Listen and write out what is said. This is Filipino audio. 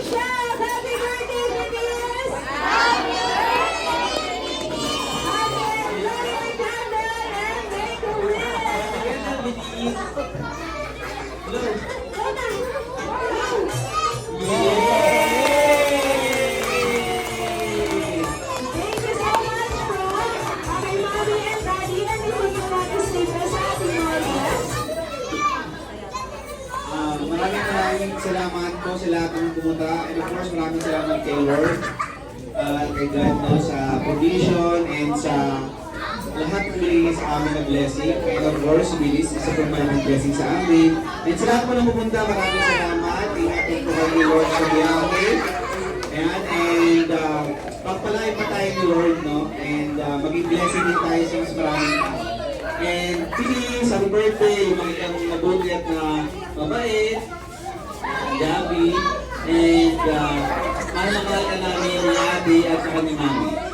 shout happy birthday, Denise! Happy birthday! Light the candle and make a Thank you so much po, kay Mommy and Daddy. Anything you want to say for sa ating mga guests? Maraming salamat po sa lahat ng pumunta. And of course, maraming salamat kay Lord at kay God no, sa provision and sa lahat ng binigay sa amin na blessing. And of course, bilis isa po maraming blessing sa amin. And sa lahat po na pupunta, maraming salamat. Ingatan po kayo ni Lord sa biyahe. Ayan, and pagpalain pa tayo ni Lord, no? And maging blessing din tayo sa mas maraming tao. And please, happy birthday, yung mga kang mabuti at na mabait, Gabi, and mahal na mahal ka namin ni Ate at saka ni Mami.